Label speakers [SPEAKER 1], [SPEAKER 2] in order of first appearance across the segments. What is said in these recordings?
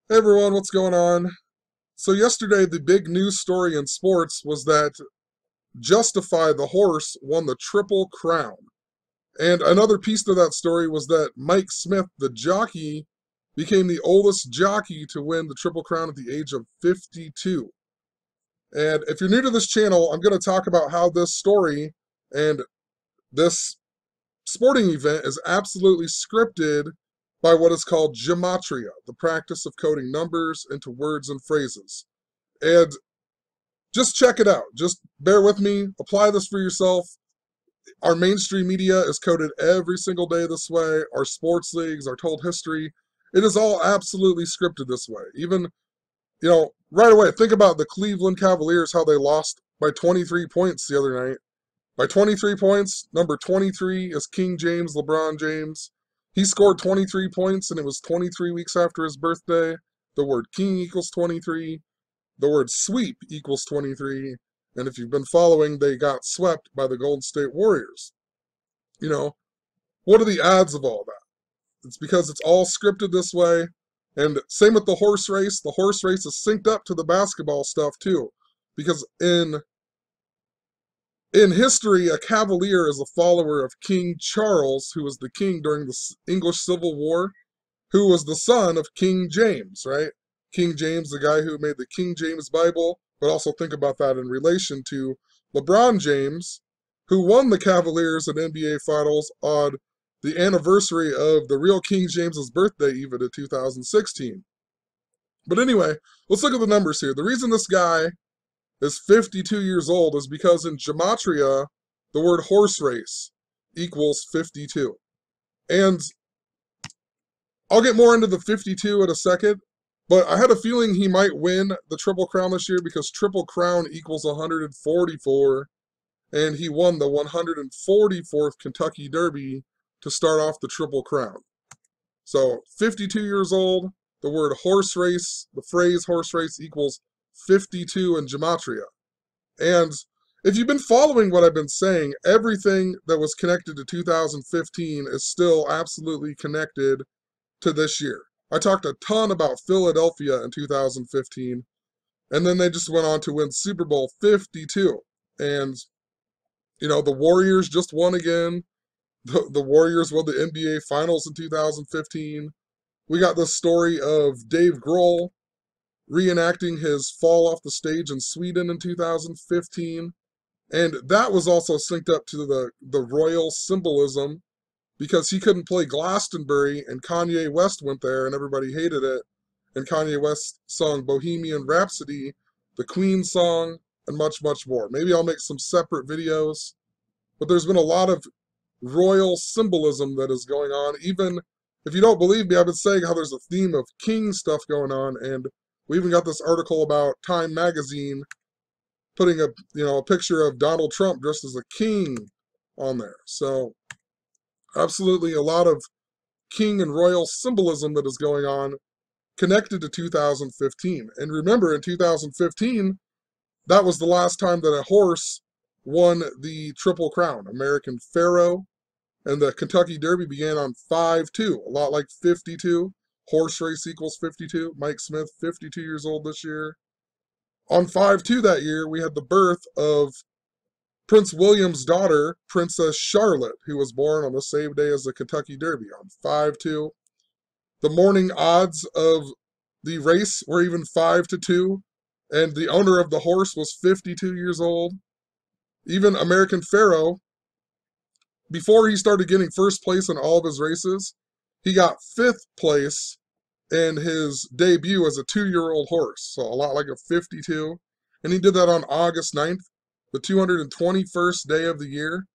[SPEAKER 1] Hey everyone, what's going on? So yesterday the big news story in sports was that Justify the horse won the Triple Crown. And another piece to that story was that Mike Smith, the jockey, became the oldest jockey to win the Triple Crown at the age of 52. And if you're new to this channel, I'm going to talk about how this story and this sporting event is absolutely scripted by what is called gematria, the practice of coding numbers into words and phrases. And just check it out. Just bear with me. Apply this for yourself. Our mainstream media is coded every single day this way. Our sports leagues, our told history, it is all absolutely scripted this way. Even, right away, think about the Cleveland Cavaliers, how they lost by 23 points the other night. By 23 points, number 23 is King James, LeBron James. He scored 23 points, and it was 23 weeks after his birthday. The word king equals 23. The word sweep equals 23. And if you've been following, they got swept by the Golden State Warriors. You know, what are the odds of all that? It's because it's all scripted this way. And same with the horse race. The horse race is synced up to the basketball stuff too. Because in history, a cavalier is a follower of King Charles, who was the king during the English Civil War, who was the son of King James, right? King James, the guy who made the King James Bible, but also think about that in relation to LeBron James, who won the Cavaliers in NBA Finals on the anniversary of the real King James's birthday, even in 2016. But anyway, let's look at the numbers here. The reason this guy is 52 years old is because in gematria, the word horse race equals 52. And I'll get more into the 52 in a second, but I had a feeling he might win the Triple Crown this year because Triple Crown equals 144, and he won the 144th Kentucky Derby to start off the Triple Crown. So 52 years old, the word horse race, the phrase horse race equals 52 in gematria. And if you've been following what I've been saying, everything that was connected to 2015 is still absolutely connected to this year. I talked a ton about Philadelphia in 2015, and then they just went on to win Super Bowl 52. And, the Warriors just won again. The Warriors won the NBA Finals in 2015. We got the story of Dave Grohl reenacting his fall off the stage in Sweden in 2015. And that was also synced up to the royal symbolism because he couldn't play Glastonbury and Kanye West went there and everybody hated it. And Kanye West sung Bohemian Rhapsody, the Queen song, and much, much more. Maybe I'll make some separate videos. But there's been a lot of royal symbolism that is going on. Even if you don't believe me, I've been saying how there's a theme of king stuff going on, and we even got this article about Time Magazine putting a picture of Donald Trump dressed as a king on there. So absolutely a lot of king and royal symbolism that is going on connected to 2015. And remember, in 2015, that was the last time that a horse won the Triple Crown. American Pharoah, and the Kentucky Derby began on 5-2, a lot like 52. Horse race equals 52. Mike Smith, 52 years old this year. On 5-2 that year, we had the birth of Prince William's daughter, Princess Charlotte, who was born on the same day as the Kentucky Derby on 5-2. The morning odds of the race were even 5-2, and the owner of the horse was 52 years old. Even American Pharoah, before he started getting first place in all of his races, he got 5th place in his debut as a 2-year-old horse, so a lot like a 52. And he did that on August 9th, the 221st day of the year.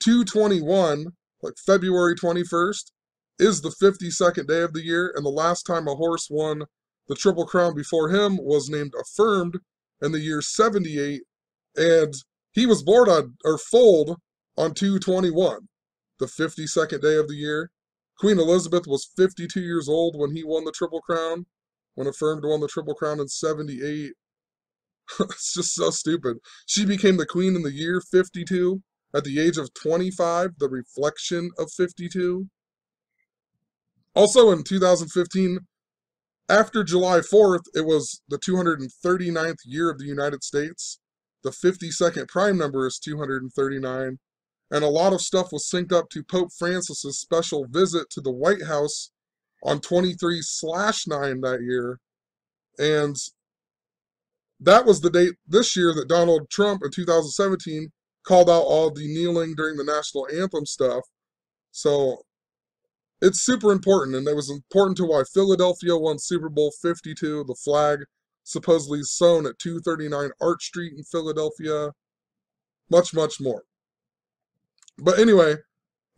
[SPEAKER 1] 221, like February 21st, is the 52nd day of the year, and the last time a horse won the Triple Crown before him was named Affirmed in the year 78, and he was born on, or foaled on 221, the 52nd day of the year. Queen Elizabeth was 52 years old when he won the Triple Crown, when Affirmed won the Triple Crown in 78. It's just so stupid. She became the queen in the year 52 at the age of 25, the reflection of 52. Also in 2015, After July 4th, it was the 239th year of the United States. The 52nd prime number is 239. And a lot of stuff was synced up to Pope Francis's special visit to the White House on 23/9 that year. And that was the date this year that Donald Trump in 2017 called out all the kneeling during the national anthem stuff. So it's super important, and it was important to why Philadelphia won Super Bowl 52, the flag supposedly sewn at 239 Arch Street in Philadelphia, much, much more. But anyway,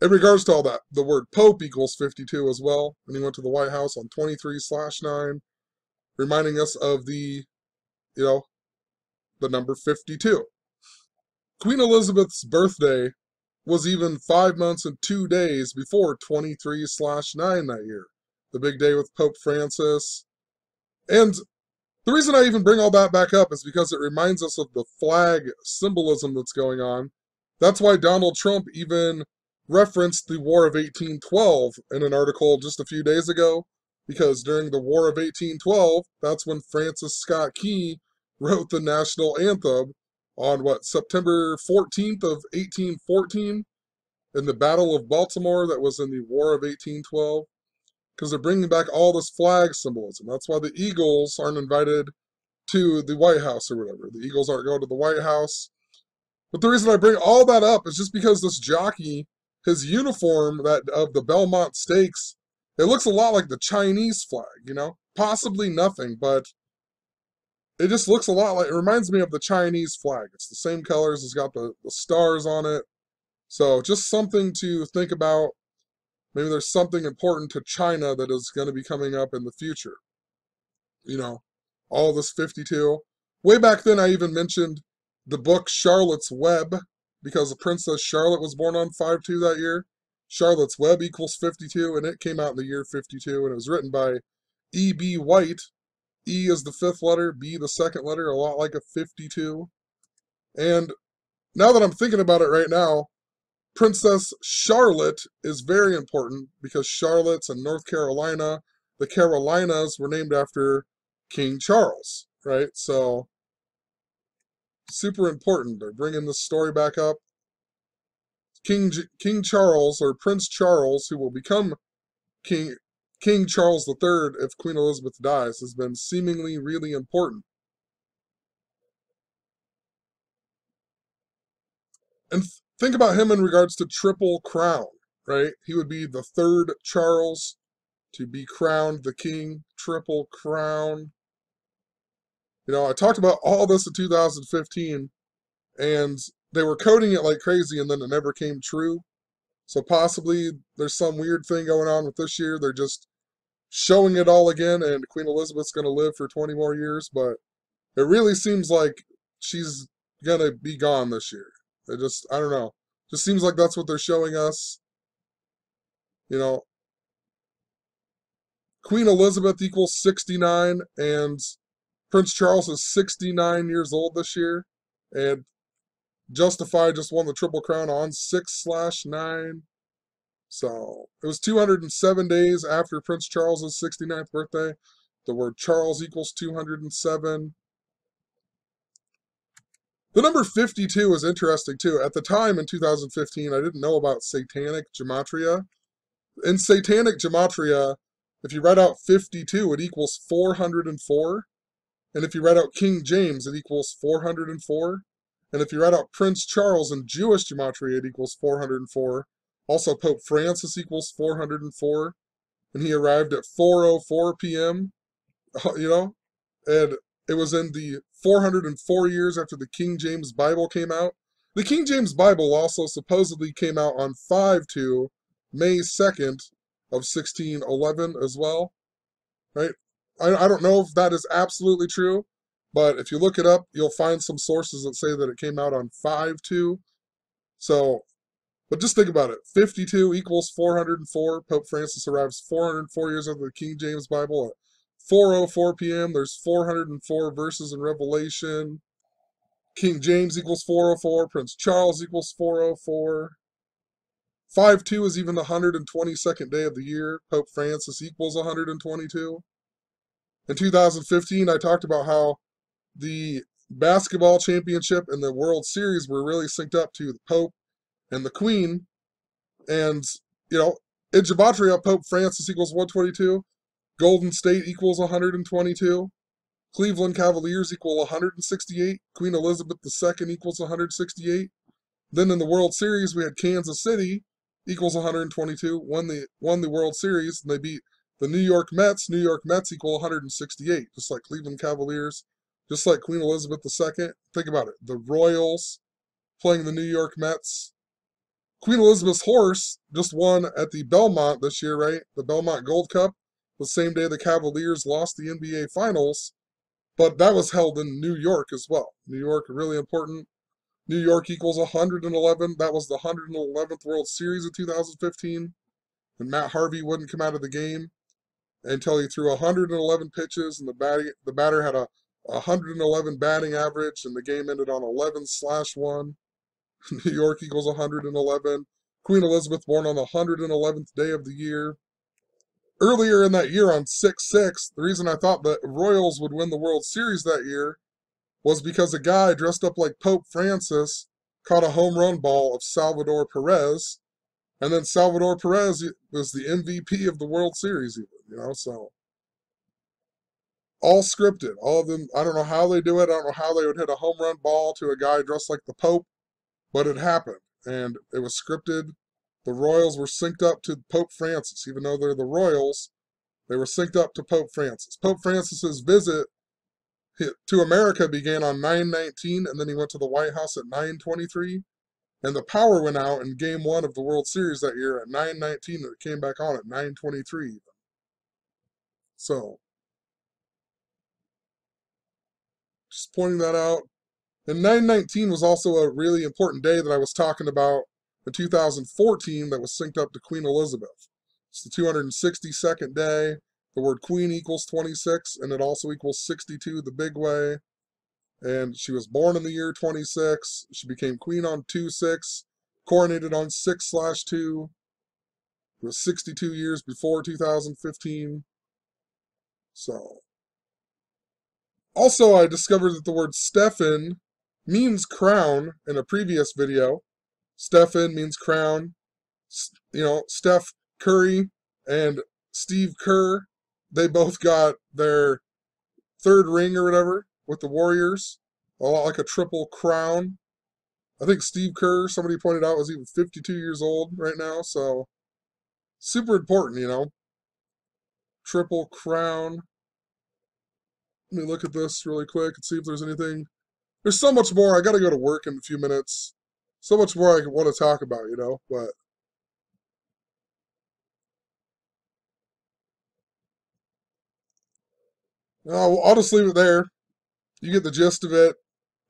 [SPEAKER 1] in regards to all that, the word Pope equals 52 as well, and he went to the White House on 23/9, reminding us of the number 52. Queen Elizabeth's birthday was even 5 months and 2 days before 23/9 that year, the big day with Pope Francis. And the reason I even bring all that back up is because it reminds us of the flag symbolism that's going on. That's why Donald Trump even referenced the War of 1812 in an article just a few days ago, because during the War of 1812, that's when Francis Scott Key wrote the national anthem on September 14th of 1814 in the Battle of Baltimore that was in the War of 1812, because they're bringing back all this flag symbolism. That's why the Eagles aren't invited to the White House or whatever. The Eagles aren't going to the White House. But the reason I bring all that up is just because this jockey, his uniform of the Belmont Stakes, it looks a lot like the Chinese flag, Possibly nothing, but it just looks a lot like, it reminds me of the Chinese flag. It's the same colors, it's got the stars on it. So just something to think about. Maybe there's something important to China that is going to be coming up in the future. All this 52. Way back then, I even mentioned the book Charlotte's Web, because the Princess Charlotte was born on 5/2 that year. Charlotte's Web equals 52, and it came out in the year 52, and it was written by E.B. White. E is the 5th letter, B the 2nd letter, a lot like a 52. And now that I'm thinking about it right now, Princess Charlotte is very important because Charlotte's in North Carolina. The Carolinas were named after King Charles, right? So, super important. They're bringing this story back up. King Charles, or Prince Charles, who will become King Charles III if Queen Elizabeth dies, has been seemingly really important. And think about him in regards to Triple Crown, right? He would be the 3rd Charles to be crowned the king, Triple Crown. I talked about all this in 2015, and they were coding it like crazy, and then it never came true. So possibly there's some weird thing going on with this year. They're just showing it all again, and Queen Elizabeth's going to live for 20 more years, but it really seems like she's going to be gone this year. I don't know. Just seems like that's what they're showing us. Queen Elizabeth equals 69, and Prince Charles is 69 years old this year, and Justified just won the Triple Crown on 6/9. So it was 207 days after Prince Charles's 69th birthday. The word Charles equals 207. The number 52 is interesting too. At the time in 2015, I didn't know about satanic gematria. In satanic gematria, if you write out 52, it equals 404. And if you write out King James, it equals 404. And if you write out Prince Charles in Jewish gematria, it equals 404. Also, Pope Francis equals 404. And he arrived at 4:04 p.m., and it was in the 404 years after the King James Bible came out. The King James Bible also supposedly came out on 5/2, May 2nd of 1611 as well, right? I don't know if that is absolutely true, but if you look it up, you'll find some sources that say that it came out on 5/2. So, but just think about it. 52 equals 404. Pope Francis arrives 404 years after the King James Bible at 4:04 p.m. There's 404 verses in Revelation. King James equals 4:04. Prince Charles equals 4:04. 5/2 is even the 122nd day of the year. Pope Francis equals 122. In 2015, I talked about how the basketball championship and the World Series were really synced up to the Pope and the Queen. And, you know, in Gematria, Pope Francis equals 122. Golden State equals 122. Cleveland Cavaliers equal 168. Queen Elizabeth II equals 168. Then in the World Series, we had Kansas City equals 122. Won the World Series, and they beat the New York Mets. New York Mets equal 168, just like Cleveland Cavaliers, just like Queen Elizabeth II. Think about it. The Royals playing the New York Mets. Queen Elizabeth's horse just won at the Belmont this year, right? The Belmont Gold Cup, the same day the Cavaliers lost the NBA Finals, but that was held in New York as well. New York, really important. New York equals 111. That was the 111th World Series in 2015. And Matt Harvey wouldn't come out of the game until he threw 111 pitches, and the batter had a 111 batting average, and the game ended on 11/1. New York equals 111. Queen Elizabeth born on the 111th day of the year. Earlier in that year, on 6/6, the reason I thought the Royals would win the World Series that year was because a guy dressed up like Pope Francis caught a home run ball of Salvador Perez, and then Salvador Perez was the MVP of the World Series, even, so all scripted. All of them, I don't know how they do it. I don't know how they would hit a home run ball to a guy dressed like the Pope, but it happened, and it was scripted. The Royals were synced up to Pope Francis. Even though they're the Royals, they were synced up to Pope Francis. Pope Francis's visit to America began on 9/19, and then he went to the White House at 9/23, and the power went out in Game 1 of the World Series that year at 9/19, and it came back on at 9/23 even. So, just pointing that out. And 9/19 was also a really important day that I was talking about in 2014 that was synced up to Queen Elizabeth. It's the 262nd day. The word queen equals 26, and it also equals 62 the big way. And she was born in the year 26. She became queen on 2/6, coronated on 6/2. It was 62 years before 2015. So, also I discovered that the word Stephan means crown in a previous video. Stephan means crown. Steph Curry and Steve Kerr, they both got their third ring or whatever with the Warriors. A lot like a triple crown. I think Steve Kerr, somebody pointed out, was even 52 years old right now, so super important. Triple crown. Let me look at this really quick and see if there's anything. There's so much more. I got to go to work in a few minutes. So much more I want to talk about, but I'll just leave it there. You get the gist of it.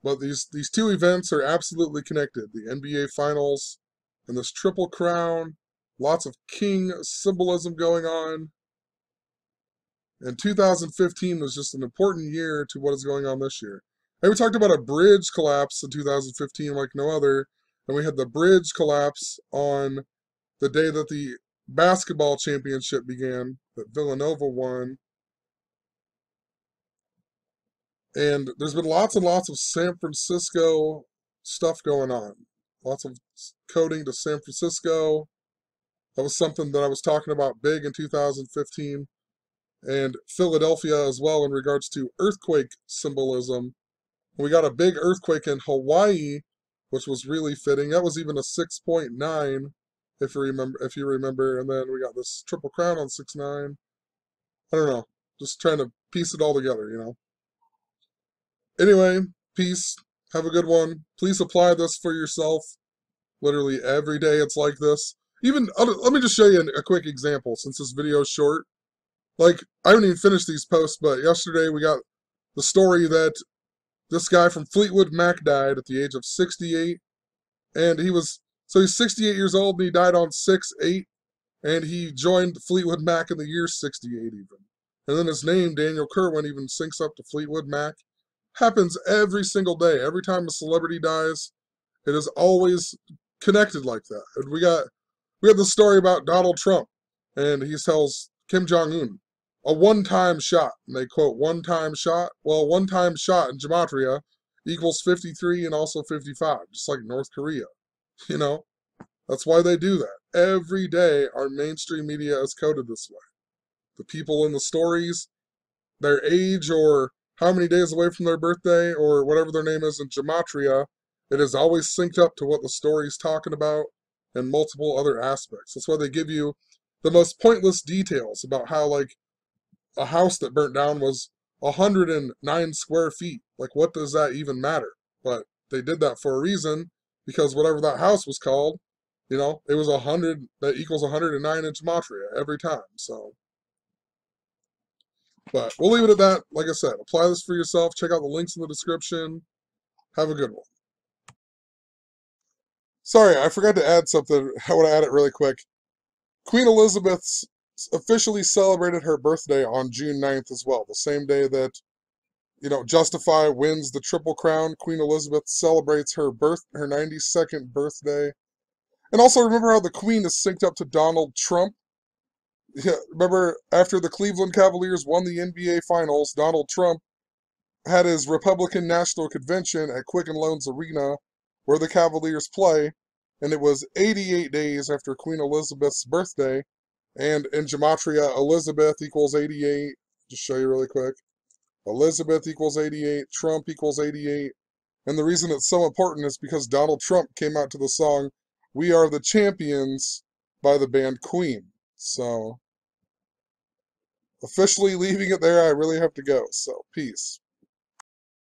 [SPEAKER 1] But these two events are absolutely connected. The NBA Finals and this Triple Crown. Lots of king symbolism going on. And 2015 was just an important year to what is going on this year. And we talked about a bridge collapse in 2015 like no other. And we had the bridge collapse on the day that the basketball championship began, that Villanova won. And there's been lots and lots of San Francisco stuff going on. Lots of coding to San Francisco. That was something that I was talking about big in 2015. And Philadelphia as well in regards to earthquake symbolism. We got a big earthquake in Hawaii, which was really fitting. That was even a 6.9, if you remember. And then we got this Triple Crown on 6.9. I don't know. Just trying to piece it all together. Anyway, peace. Have a good one. Please apply this for yourself. Literally every day it's like this. Let me just show you a quick example since this video is short. I haven't even finished these posts, but yesterday we got the story that this guy from Fleetwood Mac died at the age of 68. And he's 68 years old and he died on 6/8. And he joined Fleetwood Mac in the year 68 even. And then his name, Daniel Kerwin, even syncs up to Fleetwood Mac. Happens every single day. Every time a celebrity dies, it is always connected like that. And we had the story about Donald Trump, and he tells Kim Jong-un, a one-time shot. And they quote one-time shot. Well, one-time shot in gematria equals 53 and also 55, just like North Korea. You know, that's why they do that. Every day, our mainstream media is coded this way. The people in the stories, their age or how many days away from their birthday or whatever their name is in gematria, it is always synced up to what the story's talking about and multiple other aspects. That's why they give you the most pointless details about how, like, a house that burnt down was 109 square feet. Like, what does that even matter? But they did that for a reason, because whatever that house was called, it was 100, that equals 109 in gematria every time. So, but we'll leave it at that. Like I said, apply this for yourself. Check out the links in the description. Have a good one. Sorry, I forgot to add something. I want to add it really quick. Queen Elizabeth officially celebrated her birthday on June 9th as well, the same day that, Justify wins the Triple Crown. Queen Elizabeth celebrates her 92nd birthday. And also remember how the Queen is synced up to Donald Trump? Yeah, remember after the Cleveland Cavaliers won the NBA Finals, Donald Trump had his Republican National Convention at Quicken Loans Arena, where the Cavaliers play, and it was 88 days after Queen Elizabeth's birthday, and in gematria, Elizabeth equals 88. Just show you really quick. Elizabeth equals 88, Trump equals 88, and the reason it's so important is because Donald Trump came out to the song "We Are the Champions" by the band Queen. So, officially leaving it there, I really have to go, so peace.